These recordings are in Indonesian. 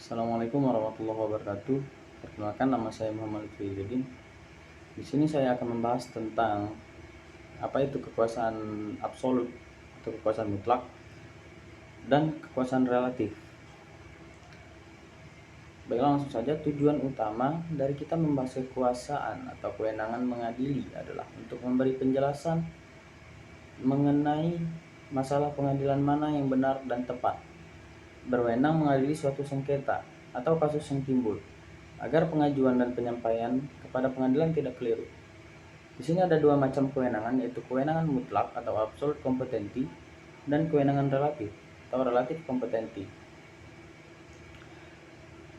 Assalamualaikum warahmatullahi wabarakatuh. Perkenalkan, nama saya Muhammad Lutfi. Di sini saya akan membahas tentang apa itu kekuasaan absolut atau kekuasaan mutlak dan kekuasaan relatif. Baiklah, langsung saja. Tujuan utama dari kita membahas kekuasaan atau kewenangan mengadili adalah untuk memberi penjelasan mengenai masalah pengadilan mana yang benar dan tepat, berwenang mengadili suatu sengketa atau kasus yang timbul, agar pengajuan dan penyampaian kepada pengadilan tidak keliru. Di sini ada dua macam kewenangan, yaitu kewenangan mutlak atau absolute competency dan kewenangan relatif atau relative competency.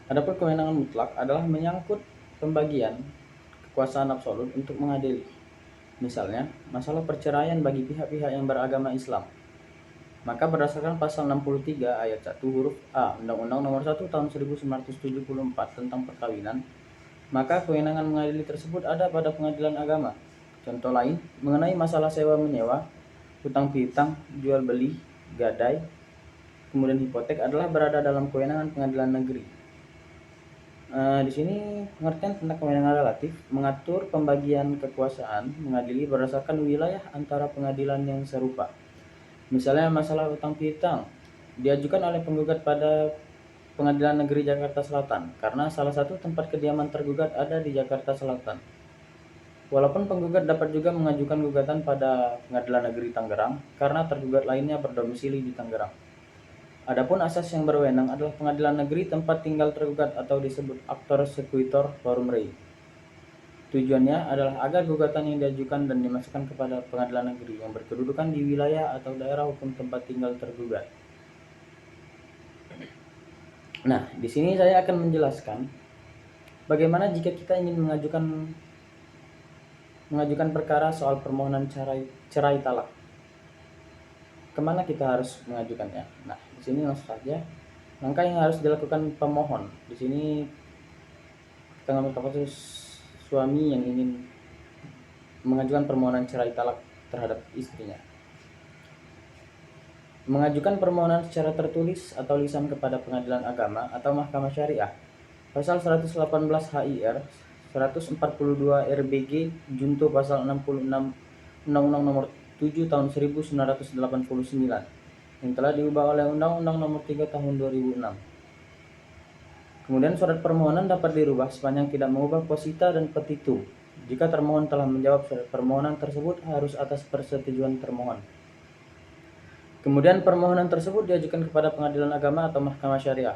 Adapun kewenangan mutlak adalah menyangkut pembagian kekuasaan absolut untuk mengadili. Misalnya, masalah perceraian bagi pihak-pihak yang beragama Islam. Maka berdasarkan pasal 63 ayat 1 huruf A Undang-Undang Nomor 1 Tahun 1974 tentang perkawinan, maka kewenangan mengadili tersebut ada pada pengadilan agama. Contoh lain, mengenai masalah sewa menyewa, hutang piutang, jual beli, gadai, kemudian hipotek adalah berada dalam kewenangan pengadilan negeri. Di sini pengertian tentang kewenangan relatif mengatur pembagian kekuasaan mengadili berdasarkan wilayah antara pengadilan yang serupa. Misalnya masalah hutang piutang diajukan oleh penggugat pada Pengadilan Negeri Jakarta Selatan karena salah satu tempat kediaman tergugat ada di Jakarta Selatan. Walaupun penggugat dapat juga mengajukan gugatan pada Pengadilan Negeri Tangerang karena tergugat lainnya berdomisili di Tangerang. Adapun asas yang berwenang adalah Pengadilan Negeri tempat tinggal tergugat atau disebut actor sequitur forum rei. Tujuannya adalah agar gugatan yang diajukan dan dimasukkan kepada pengadilan negeri yang berkedudukan di wilayah atau daerah hukum tempat tinggal tergugat. Nah, di sini saya akan menjelaskan bagaimana jika kita ingin mengajukan perkara soal permohonan cerai talak. Kemana kita harus mengajukannya? Nah, di sini langsung saja langkah yang harus dilakukan pemohon. Di sini kita mengambil kasus suami yang ingin mengajukan permohonan cerai talak terhadap istrinya. Mengajukan permohonan secara tertulis atau lisan kepada pengadilan agama atau mahkamah syariah. Pasal 118 HIR 142 RBG junto pasal 66 Undang-Undang Nomor 7 Tahun 1989 yang telah diubah oleh Undang-Undang Nomor 3 Tahun 2006. Kemudian surat permohonan dapat dirubah sepanjang tidak mengubah posita dan petitum. Jika termohon telah menjawab surat permohonan tersebut harus atas persetujuan termohon. Kemudian permohonan tersebut diajukan kepada pengadilan agama atau mahkamah syariah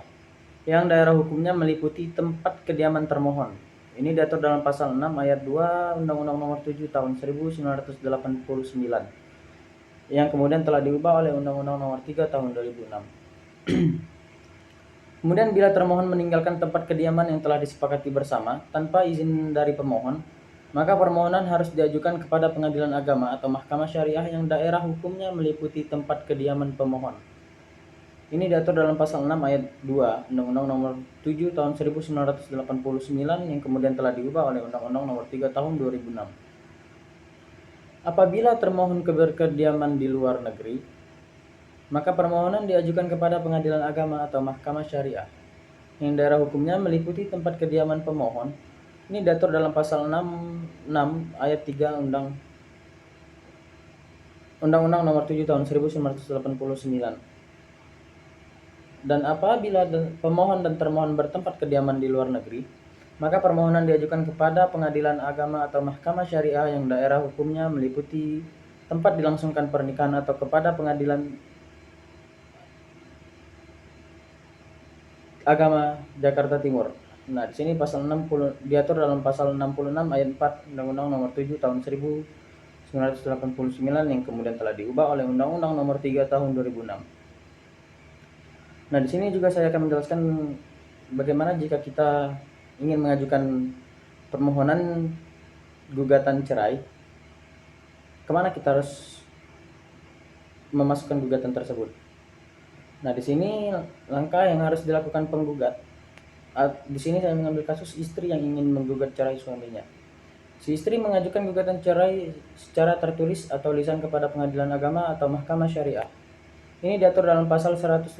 yang daerah hukumnya meliputi tempat kediaman termohon. Ini diatur dalam pasal 6 ayat 2 Undang-Undang Nomor 7 Tahun 1989 yang kemudian telah diubah oleh Undang-Undang Nomor 3 Tahun 2006. Kemudian bila termohon meninggalkan tempat kediaman yang telah disepakati bersama tanpa izin dari pemohon, maka permohonan harus diajukan kepada pengadilan agama atau mahkamah syariah yang daerah hukumnya meliputi tempat kediaman pemohon. Ini diatur dalam pasal 6 ayat 2 Undang-Undang Nomor 7 Tahun 1989 yang kemudian telah diubah oleh Undang-Undang Nomor 3 Tahun 2006. Apabila termohon keberkediaman di luar negeri, maka permohonan diajukan kepada pengadilan agama atau mahkamah syariah yang daerah hukumnya meliputi tempat kediaman pemohon. Ini diatur dalam pasal 6 ayat 3 Undang-Undang Nomor 7 Tahun 1989. Dan apabila pemohon dan termohon bertempat kediaman di luar negeri, maka permohonan diajukan kepada pengadilan agama atau mahkamah syariah yang daerah hukumnya meliputi tempat dilangsungkan pernikahan atau kepada pengadilan agama Jakarta Timur. Nah, di sini pasal 60 diatur dalam pasal 66 ayat 4 Undang-Undang Nomor 7 Tahun 1989 yang kemudian telah diubah oleh Undang-Undang Nomor 3 Tahun 2006. Nah, di sini juga saya akan menjelaskan bagaimana jika kita ingin mengajukan permohonan gugatan cerai, kemana kita harus memasukkan gugatan tersebut. Nah, di sini langkah yang harus dilakukan penggugat. Di sini saya mengambil kasus istri yang ingin menggugat cerai suaminya. Si istri mengajukan gugatan cerai secara tertulis atau lisan kepada pengadilan agama atau mahkamah syariah. Ini diatur dalam pasal 118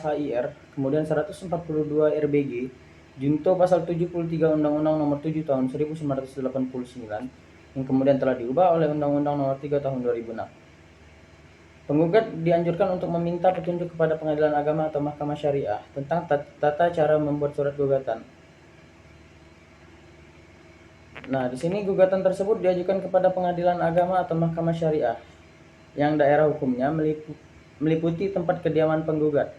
HIR, kemudian 142 RBG, junto pasal 73 Undang-Undang Nomor 7 Tahun 1989, yang kemudian telah diubah oleh Undang-Undang Nomor 3 Tahun 2006. Penggugat dianjurkan untuk meminta petunjuk kepada pengadilan agama atau mahkamah syariah tentang tata cara membuat surat gugatan. Nah, di sini gugatan tersebut diajukan kepada pengadilan agama atau mahkamah syariah yang daerah hukumnya meliputi tempat kediaman penggugat.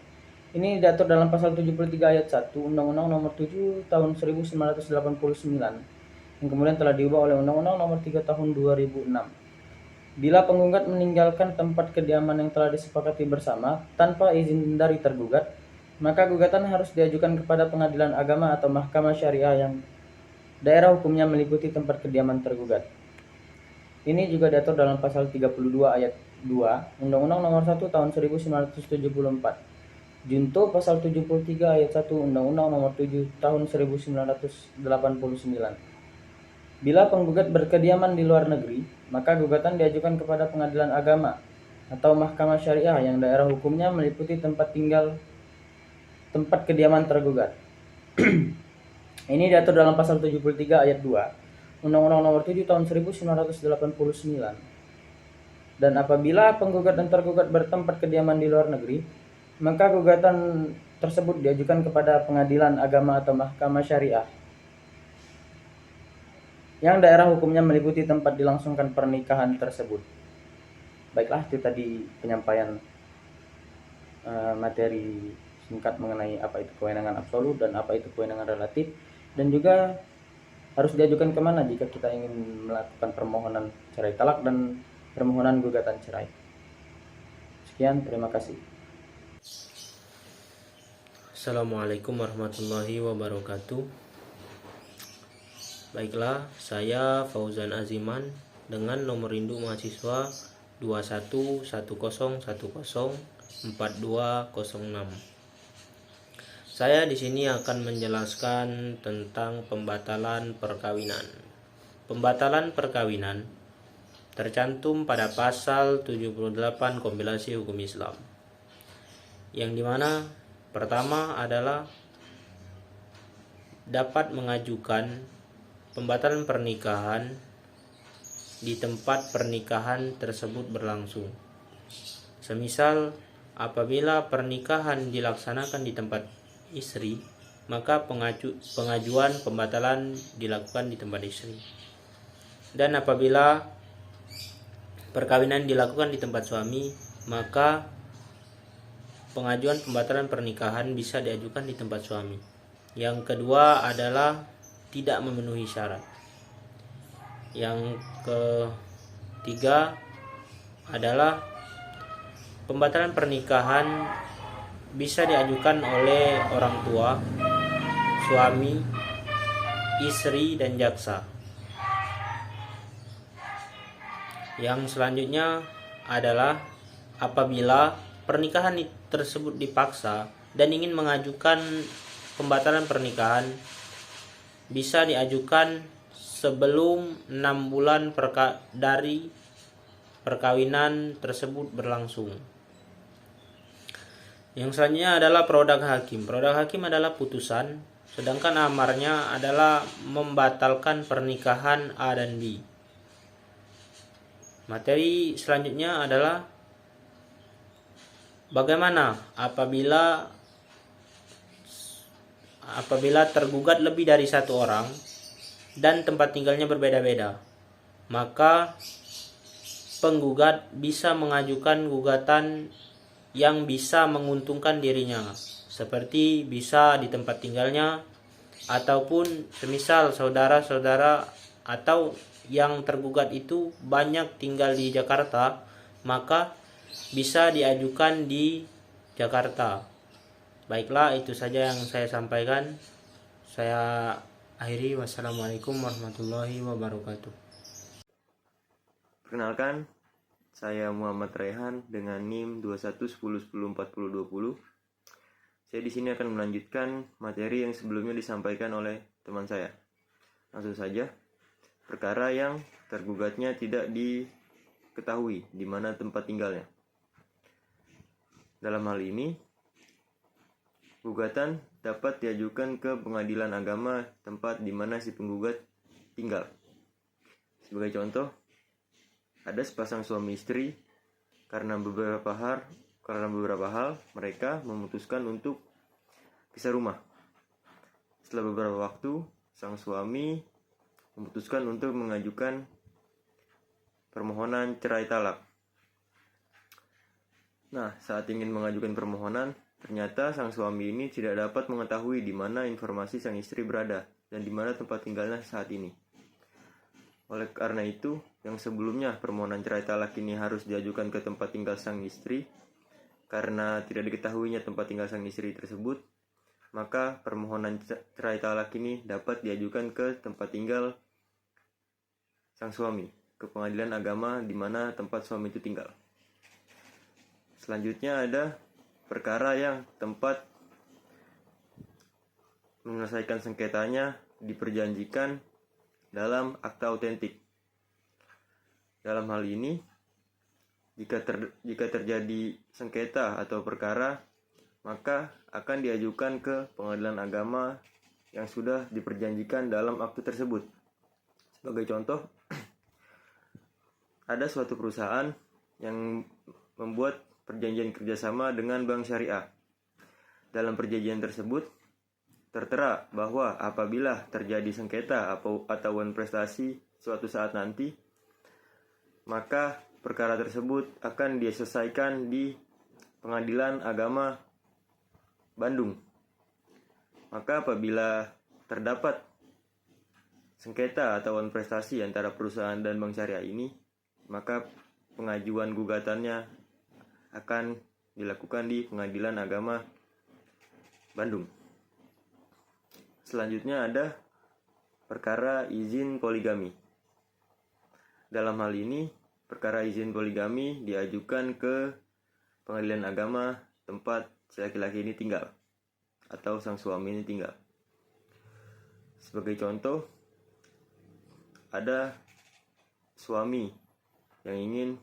Ini diatur dalam pasal 73 ayat 1 Undang-Undang Nomor 7 Tahun 1989 yang kemudian telah diubah oleh Undang-Undang Nomor 3 Tahun 2006. Bila penggugat meninggalkan tempat kediaman yang telah disepakati bersama tanpa izin dari tergugat, maka gugatan harus diajukan kepada pengadilan agama atau mahkamah syariah yang daerah hukumnya meliputi tempat kediaman tergugat. Ini juga diatur dalam pasal 32 ayat 2 Undang-Undang Nomor 1 Tahun 1974. Junto pasal 73 ayat 1 Undang-Undang Nomor 7 Tahun 1989. Bila penggugat berkediaman di luar negeri, maka gugatan diajukan kepada pengadilan agama atau mahkamah syariah yang daerah hukumnya meliputi tempat kediaman tergugat. Ini diatur dalam pasal 73 ayat 2 Undang-Undang Nomor 7 Tahun 1989. Dan apabila penggugat dan tergugat bertempat kediaman di luar negeri, maka gugatan tersebut diajukan kepada pengadilan agama atau mahkamah syariah yang daerah hukumnya meliputi tempat dilangsungkan pernikahan tersebut. Baiklah, itu tadi penyampaian materi singkat mengenai apa itu kewenangan absolut dan apa itu kewenangan relatif, dan juga harus diajukan kemana jika kita ingin melakukan permohonan cerai talak dan permohonan gugatan cerai. Sekian, terima kasih. Assalamualaikum warahmatullahi wabarakatuh. Baiklah, saya Fauzan Aziman dengan nomor induk mahasiswa 2110104206. Saya di sini akan menjelaskan tentang pembatalan perkawinan. Pembatalan perkawinan tercantum pada pasal 78 Kompilasi Hukum Islam, yang dimana pertama adalah dapat mengajukan pembatalan pernikahan di tempat pernikahan tersebut berlangsung. Semisal apabila pernikahan dilaksanakan di tempat istri, maka pengajuan pembatalan dilakukan di tempat istri. Dan apabila perkawinan dilakukan di tempat suami, maka pengajuan pembatalan pernikahan bisa diajukan di tempat suami. Yang kedua adalah tidak memenuhi syarat. Yang ketiga adalah pembatalan pernikahan bisa diajukan oleh orang tua, suami, istri, dan jaksa. Yang selanjutnya adalah apabila pernikahan tersebut dipaksa dan ingin mengajukan pembatalan pernikahan, bisa diajukan sebelum 6 bulan dari perkawinan tersebut berlangsung. Yang selanjutnya adalah produk hakim. Produk hakim adalah putusan, sedangkan amarnya adalah membatalkan pernikahan A dan B. Materi selanjutnya adalah bagaimana apabila tergugat lebih dari satu orang dan tempat tinggalnya berbeda-beda, maka penggugat bisa mengajukan gugatan yang bisa menguntungkan dirinya, seperti bisa di tempat tinggalnya, ataupun semisal saudara-saudara atau yang tergugat itu banyak tinggal di Jakarta, maka bisa diajukan di Jakarta. Baiklah, itu saja yang saya sampaikan. Saya akhiri. Wassalamualaikum warahmatullahi wabarakatuh. Perkenalkan, saya Muhammad Rehan dengan NIM 2110104020. Saya di sini akan melanjutkan materi yang sebelumnya disampaikan oleh teman saya. Langsung saja, perkara yang tergugatnya tidak diketahui di mana tempat tinggalnya. Dalam hal ini, gugatan dapat diajukan ke pengadilan agama tempat di mana si penggugat tinggal. Sebagai contoh, ada sepasang suami istri karena beberapa hal mereka memutuskan untuk pisah rumah. Setelah beberapa waktu, sang suami memutuskan untuk mengajukan permohonan cerai talak. Nah, saat ingin mengajukan permohonan, ternyata sang suami ini tidak dapat mengetahui di mana informasi sang istri berada dan di mana tempat tinggalnya saat ini. Oleh karena itu, yang sebelumnya permohonan cerai talak ini harus diajukan ke tempat tinggal sang istri, karena tidak diketahuinya tempat tinggal sang istri tersebut, maka permohonan cerai talak ini dapat diajukan ke tempat tinggal sang suami, ke pengadilan agama di mana tempat suami itu tinggal. Selanjutnya ada perkara yang tempat menyelesaikan sengketanya diperjanjikan dalam akta autentik. Dalam hal ini, jika terjadi sengketa atau perkara, maka akan diajukan ke pengadilan agama yang sudah diperjanjikan dalam akte tersebut. Sebagai contoh, ada suatu perusahaan yang membuat perjanjian kerjasama dengan bank syariah. Dalam perjanjian tersebut, tertera bahwa apabila terjadi sengketa atau prestasi suatu saat nanti, maka perkara tersebut akan diselesaikan di Pengadilan Agama Bandung. Maka apabila terdapat sengketa atau prestasi antara perusahaan dan bank syariah ini, maka pengajuan gugatannya akan dilakukan di Pengadilan Agama Bandung. Selanjutnya ada perkara izin poligami. Dalam hal ini, perkara izin poligami diajukan ke Pengadilan Agama tempat si laki-laki ini tinggal atau sang suami ini tinggal. Sebagai contoh, ada suami yang ingin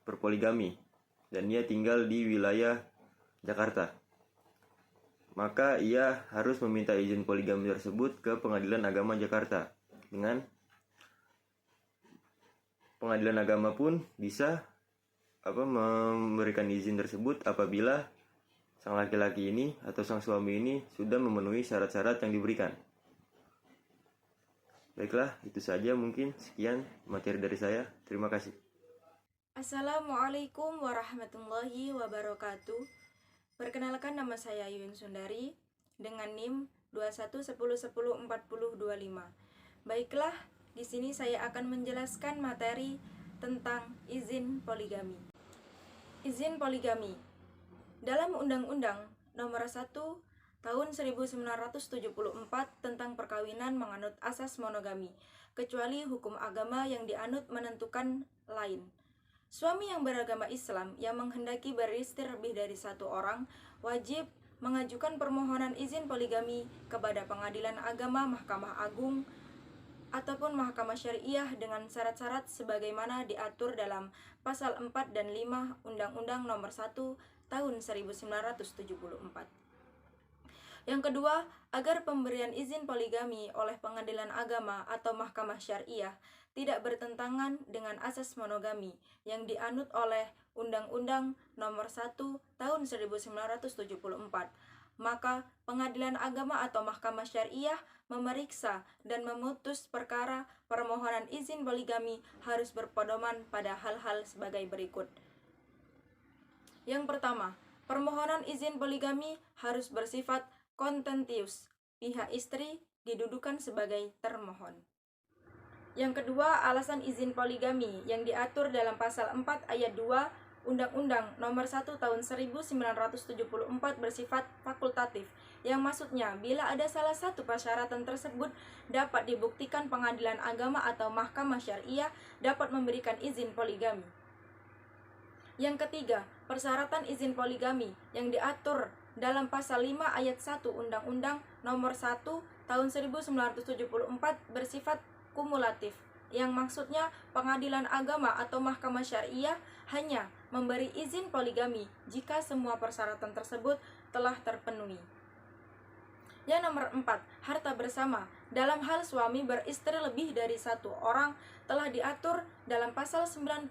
berpoligami dan ia tinggal di wilayah Jakarta. Maka ia harus meminta izin poligami tersebut ke Pengadilan Agama Jakarta. Dengan Pengadilan Agama pun bisa memberikan izin tersebut apabila sang laki-laki ini atau sang suami ini sudah memenuhi syarat-syarat yang diberikan. Baiklah, itu saja mungkin. Sekian materi dari saya. Terima kasih. Assalamualaikum warahmatullahi wabarakatuh. Perkenalkan, nama saya Yuyun Sundari dengan NIM 2110104025. Baiklah, di sini saya akan menjelaskan materi tentang izin poligami. Izin poligami. Dalam Undang-Undang Nomor 1 Tahun 1974 tentang perkawinan menganut asas monogami, kecuali hukum agama yang dianut menentukan lain. Suami yang beragama Islam yang menghendaki beristri lebih dari satu orang wajib mengajukan permohonan izin poligami kepada Pengadilan Agama Mahkamah Agung ataupun Mahkamah Syariah dengan syarat-syarat sebagaimana diatur dalam Pasal 4 dan 5 Undang-Undang Nomor 1 Tahun 1974. Yang kedua, agar pemberian izin poligami oleh Pengadilan Agama atau Mahkamah Syariah tidak bertentangan dengan asas monogami yang dianut oleh Undang-Undang Nomor 1 Tahun 1974, maka Pengadilan Agama atau Mahkamah Syariah memeriksa dan memutus perkara permohonan izin poligami harus berpedoman pada hal-hal sebagai berikut. Yang pertama, permohonan izin poligami harus bersifat kontentius, pihak istri didudukan sebagai termohon. Yang kedua, alasan izin poligami yang diatur dalam Pasal 4 Ayat 2 Undang-Undang Nomor 1 Tahun 1974 bersifat fakultatif, yang maksudnya bila ada salah satu persyaratan tersebut dapat dibuktikan Pengadilan Agama atau Mahkamah Syariah dapat memberikan izin poligami. Yang ketiga, persyaratan izin poligami yang diatur dalam Pasal 5 Ayat 1 Undang-Undang Nomor 1 Tahun 1974 bersifat kumulatif, yang maksudnya pengadilan agama atau mahkamah syariah hanya memberi izin poligami jika semua persyaratan tersebut telah terpenuhi. Yang nomor 4, harta bersama. Dalam hal suami beristri lebih dari satu orang telah diatur dalam pasal 94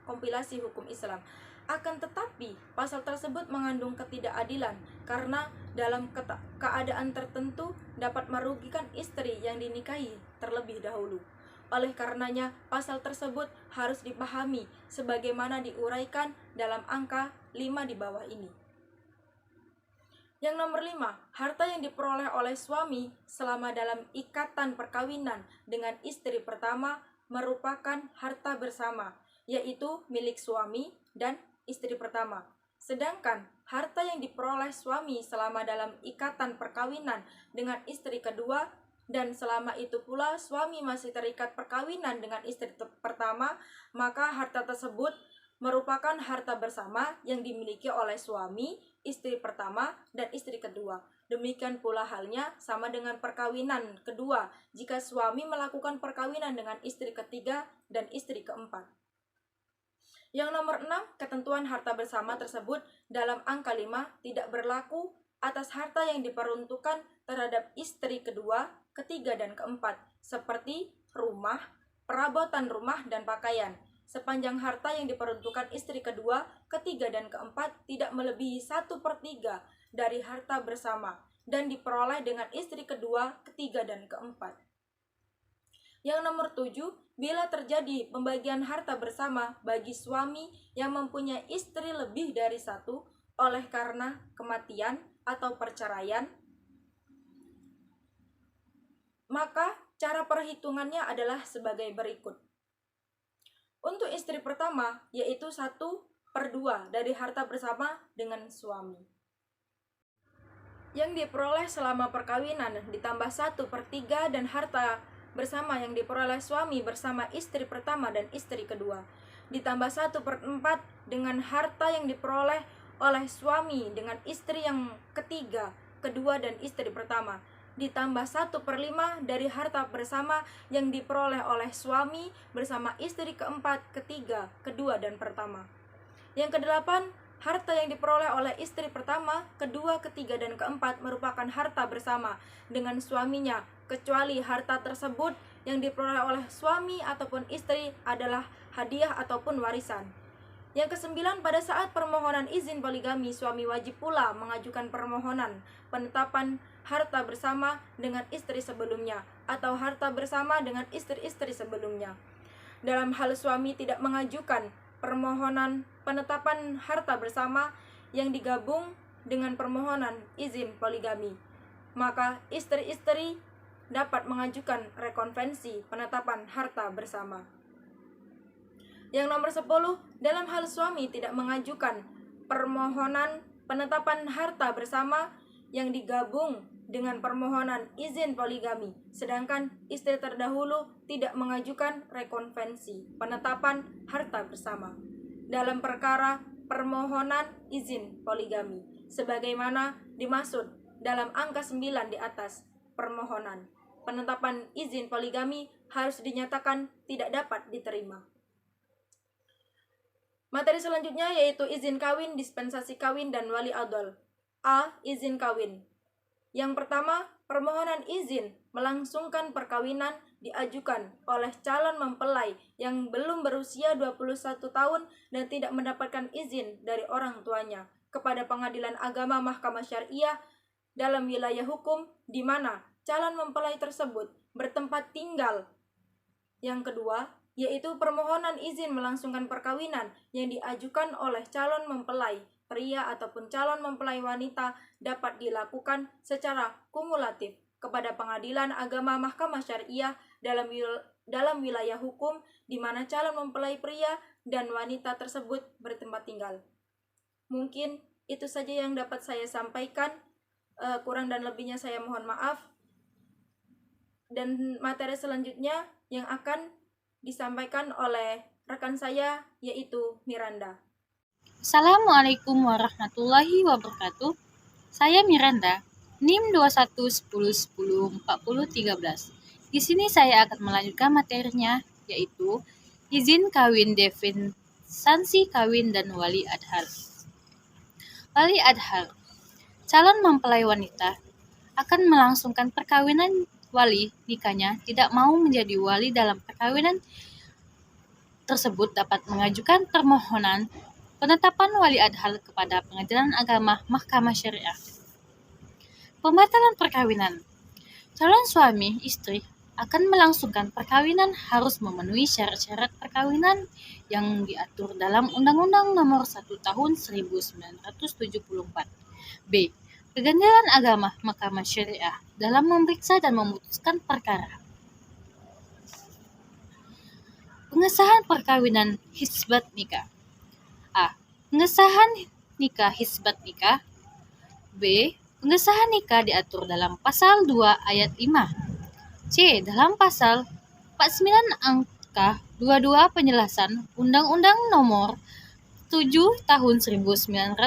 kompilasi hukum Islam. Akan tetapi, pasal tersebut mengandung ketidakadilan karena dalam keadaan tertentu dapat merugikan istri yang dinikahi terlebih dahulu. Oleh karenanya, pasal tersebut harus dipahami sebagaimana diuraikan dalam angka 5 di bawah ini. Yang nomor 5, harta yang diperoleh oleh suami selama dalam ikatan perkawinan dengan istri pertama merupakan harta bersama, yaitu milik suami dan istri pertama. Sedangkan harta yang diperoleh suami selama dalam ikatan perkawinan dengan istri kedua dan selama itu pula suami masih terikat perkawinan dengan istri pertama, maka harta tersebut merupakan harta bersama yang dimiliki oleh suami, istri pertama, dan istri kedua. Demikian pula halnya sama dengan perkawinan kedua jika suami melakukan perkawinan dengan istri ketiga dan istri keempat. Yang nomor 6, ketentuan harta bersama tersebut dalam angka 5 tidak berlaku atas harta yang diperuntukkan terhadap istri kedua, ketiga, dan keempat, seperti rumah, perabotan rumah, dan pakaian. Sepanjang harta yang diperuntukkan istri kedua, ketiga, dan keempat tidak melebihi 1/3 dari harta bersama dan diperoleh dengan istri kedua, ketiga, dan keempat. Yang nomor 7, bila terjadi pembagian harta bersama bagi suami yang mempunyai istri lebih dari satu oleh karena kematian atau perceraian, maka cara perhitungannya adalah sebagai berikut. Untuk istri pertama, yaitu 1/2 dari harta bersama dengan suami. Yang diperoleh selama perkawinan ditambah 1/3 dan harta bersama yang diperoleh suami bersama istri pertama dan istri kedua. Ditambah 1/4 dengan harta yang diperoleh oleh suami dengan istri yang ketiga, kedua, dan istri pertama. Ditambah 1/5 dari harta bersama yang diperoleh oleh suami bersama istri keempat, ketiga, kedua, dan pertama. Yang kedelapan, harta yang diperoleh oleh istri pertama, kedua, ketiga, dan keempat merupakan harta bersama dengan suaminya, kecuali harta tersebut yang diperoleh oleh suami ataupun istri adalah hadiah ataupun warisan. Yang kesembilan, pada saat permohonan izin poligami, suami wajib pula mengajukan permohonan penetapan harta bersama dengan istri sebelumnya atau harta bersama dengan istri-istri sebelumnya. Dalam hal suami tidak mengajukan permohonan penetapan harta bersama yang digabung dengan permohonan izin poligami, maka istri-istri dapat mengajukan rekonvensi penetapan harta bersama. Yang nomor 10, dalam hal suami tidak mengajukan permohonan penetapan harta bersama yang digabung dengan permohonan izin poligami, sedangkan istri terdahulu tidak mengajukan rekonvensi penetapan harta bersama dalam perkara permohonan izin poligami, sebagaimana dimaksud dalam angka 9 di atas. Permohonan penetapan izin poligami harus dinyatakan tidak dapat diterima. Materi selanjutnya yaitu izin kawin, dispensasi kawin, dan wali adol. A. Izin kawin. Yang pertama, permohonan izin melangsungkan perkawinan diajukan oleh calon mempelai yang belum berusia 21 tahun dan tidak mendapatkan izin dari orang tuanya kepada pengadilan agama mahkamah syariah dalam wilayah hukum di mana calon mempelai tersebut bertempat tinggal. Yang kedua, yaitu permohonan izin melangsungkan perkawinan yang diajukan oleh calon mempelai pria ataupun calon mempelai wanita dapat dilakukan secara kumulatif kepada pengadilan agama mahkamah syariah dalam wilayah hukum di mana calon mempelai pria dan wanita tersebut bertempat tinggal. Mungkin itu saja yang dapat saya sampaikan, kurang dan lebihnya saya mohon maaf. Dan materi selanjutnya yang akan disampaikan oleh rekan saya yaitu Miranda. Assalamualaikum warahmatullahi wabarakatuh. Saya Miranda, NIM 2110104013 Di sini saya akan melanjutkan materinya, yaitu izin kawin, definisi kawin, dan wali adhar. Wali adhar, calon mempelai wanita akan melangsungkan perkawinan. Wali nikahnya tidak mau menjadi wali dalam perkawinan tersebut dapat mengajukan permohonan penetapan wali adhar kepada Pengadilan Agama Mahkamah Syariah. Pembatalan perkawinan. Calon suami istri akan melangsungkan perkawinan harus memenuhi syarat-syarat perkawinan yang diatur dalam Undang-Undang Nomor 1 Tahun 1974. B. Pengadilan Agama Mahkamah Syariah dalam memeriksa dan memutuskan perkara. Pengesahan perkawinan hisbat nikah. A. Pengesahan nikah hisbat nikah. B. Pengesahan nikah diatur dalam pasal 2 ayat 5. C. Dalam pasal 49 angka 22 penjelasan Undang-Undang Nomor 7 Tahun 1998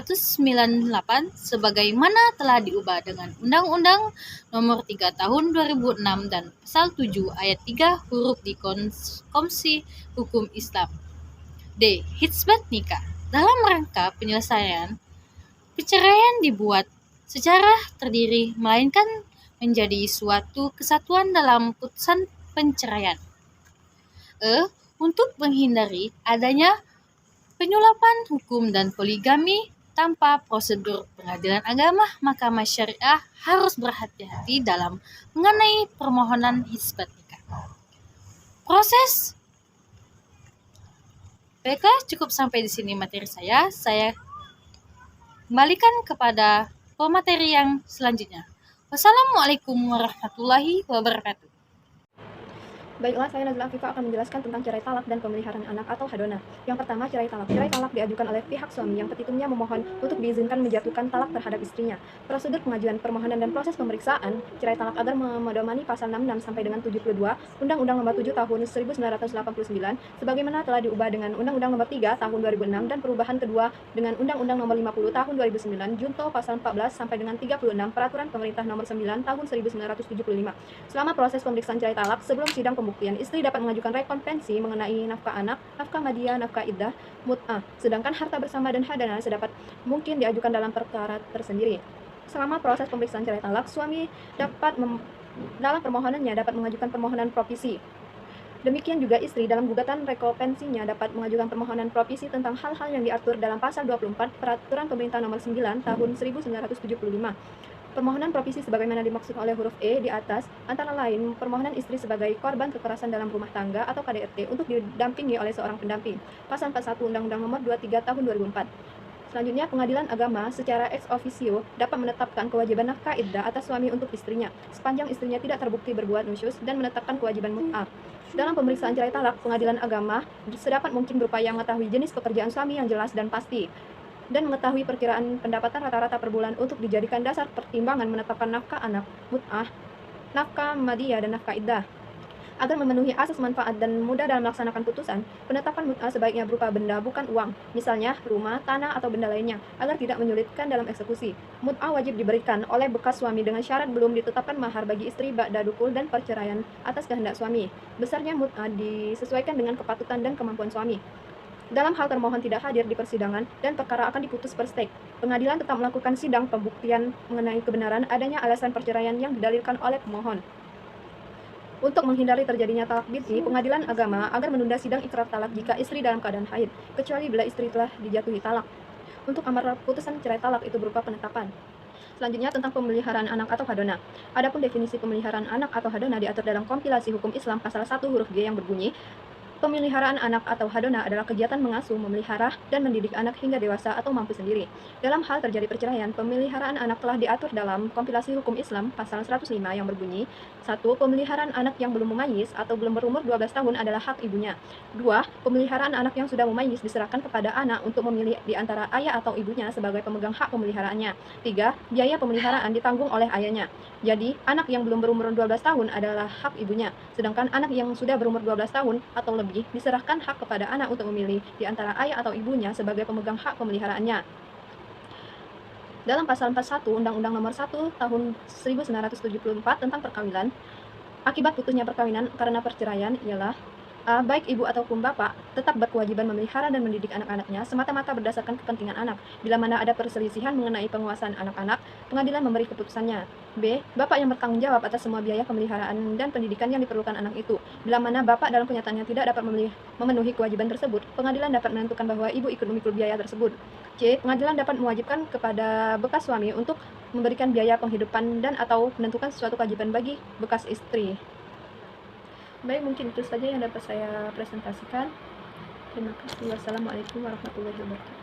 sebagaimana telah diubah dengan Undang-Undang Nomor 3 Tahun 2006 dan pasal 7 ayat 3 huruf di Konstitusi Hukum Islam. D. Hisbat nikah. Dalam rangka penyelesaian perceraian dibuat secara terdiri melainkan menjadi suatu kesatuan dalam putusan perceraian. E. Untuk menghindari adanya penyulapan hukum dan poligami tanpa prosedur, Pengadilan Agama Mahkamah Syariah harus berhati-hati dalam mengenai permohonan hisbat nikah. Proses. Baiklah, cukup sampai di sini materi saya. Saya kembalikan kepada pemateri yang selanjutnya. Wassalamualaikum warahmatullahi wabarakatuh. Baiklah, saya Nazila Afifah akan menjelaskan tentang cerai talak dan pemeliharaan anak atau hadona. Yang pertama, cerai talak. Cerai talak diajukan oleh pihak suami yang petitumnya memohon untuk diizinkan menjatuhkan talak terhadap istrinya. Prosedur pengajuan permohonan dan proses pemeriksaan cerai talak agar memedomani pasal 66 sampai dengan 72 Undang-Undang Nomor 7 Tahun 1989 sebagaimana telah diubah dengan Undang-Undang Nomor 3 Tahun 2006 dan perubahan kedua dengan Undang-Undang Nomor 50 Tahun 2009 junto pasal 14 sampai dengan 36 Peraturan Pemerintah Nomor 9 Tahun 1975. Selama proses pemeriksaan cerai talak sebelum sidang pembuktian, istri dapat mengajukan rekompensi mengenai nafkah anak, nafkah madiah, nafkah iddah, mut'ah, sedangkan harta bersama dan hadana sedapat mungkin diajukan dalam perkara tersendiri. Selama proses pemeriksaan cerai talak, suami dapat dalam permohonannya dapat mengajukan permohonan provisi. Demikian juga istri dalam gugatan rekompensinya dapat mengajukan permohonan provisi tentang hal-hal yang diatur dalam pasal 24 Peraturan Pemerintah Nomor 9 Tahun 1975. Permohonan provisi sebagaimana dimaksud oleh huruf E di atas antara lain permohonan istri sebagai korban kekerasan dalam rumah tangga atau KDRT untuk didampingi oleh seorang pendamping. Pasal 41 Undang-Undang Nomor 23 Tahun 2004. Selanjutnya, Pengadilan Agama secara ex officio dapat menetapkan kewajiban nafkah iddah atas suami untuk istrinya sepanjang istrinya tidak terbukti berbuat nusyuz dan menetapkan kewajiban mut'ah. Dalam pemeriksaan cerai talak, Pengadilan Agama sedapat mungkin berupaya mengetahui jenis pekerjaan suami yang jelas dan pasti dan mengetahui perkiraan pendapatan rata-rata per bulan untuk dijadikan dasar pertimbangan menetapkan nafkah anak, mut'ah, nafkah madiah, dan nafkah iddah. Agar memenuhi asas manfaat dan mudah dalam melaksanakan putusan, penetapan mut'ah sebaiknya berupa benda bukan uang, misalnya rumah, tanah, atau benda lainnya, agar tidak menyulitkan dalam eksekusi. Mut'ah wajib diberikan oleh bekas suami dengan syarat belum ditetapkan mahar bagi istri ba'da dukul dan perceraian atas kehendak suami. Besarnya mut'ah disesuaikan dengan kepatutan dan kemampuan suami. Dalam hal termohon tidak hadir di persidangan dan perkara akan diputus per stek, pengadilan tetap melakukan sidang pembuktian mengenai kebenaran adanya alasan perceraian yang didalilkan oleh pemohon. Untuk menghindari terjadinya talak bid'i, Pengadilan Agama agar menunda sidang ikrar talak jika istri dalam keadaan haid, kecuali bila istri telah dijatuhi talak. Untuk amar putusan cerai talak itu berupa penetapan. Selanjutnya tentang pemeliharaan anak atau hadona. Adapun definisi pemeliharaan anak atau hadona diatur dalam kompilasi hukum Islam pasal 1 huruf G yang berbunyi, pemeliharaan anak atau hadona adalah kegiatan mengasuh, memelihara, dan mendidik anak hingga dewasa atau mampu sendiri. Dalam hal terjadi perceraian, pemeliharaan anak telah diatur dalam kompilasi hukum Islam pasal 105 yang berbunyi, 1. Pemeliharaan anak yang belum memayis atau belum berumur 12 tahun adalah hak ibunya. 2. Pemeliharaan anak yang sudah memayis diserahkan kepada anak untuk memilih di antara ayah atau ibunya sebagai pemegang hak pemeliharaannya. 3. Biaya pemeliharaan ditanggung oleh ayahnya. Jadi, anak yang belum berumur 12 tahun adalah hak ibunya, sedangkan anak yang sudah berumur 12 tahun atau lebih diserahkan hak kepada anak untuk memilih di antara ayah atau ibunya sebagai pemegang hak pemeliharaannya. Dalam pasal 41 Undang-Undang Nomor 1 Tahun 1974 tentang perkawinan, Akibat putusnya perkawinan karena perceraian ialah A. Baik ibu ataupun bapak tetap berkewajiban memelihara dan mendidik anak-anaknya semata-mata berdasarkan kepentingan anak. Bila mana ada perselisihan mengenai penguasaan anak-anak, pengadilan memberi keputusannya. B. Bapak yang bertanggung jawab atas semua biaya pemeliharaan dan pendidikan yang diperlukan anak itu. Bila mana bapak dalam kenyataannya tidak dapat memenuhi kewajiban tersebut, pengadilan dapat menentukan bahwa ibu ikut memikul biaya tersebut. C. Pengadilan dapat mewajibkan kepada bekas suami untuk memberikan biaya penghidupan dan atau menentukan suatu kewajiban bagi bekas istri. Baik, mungkin itu saja yang dapat saya presentasikan. Terima kasih. Wassalamualaikum warahmatullahi wabarakatuh.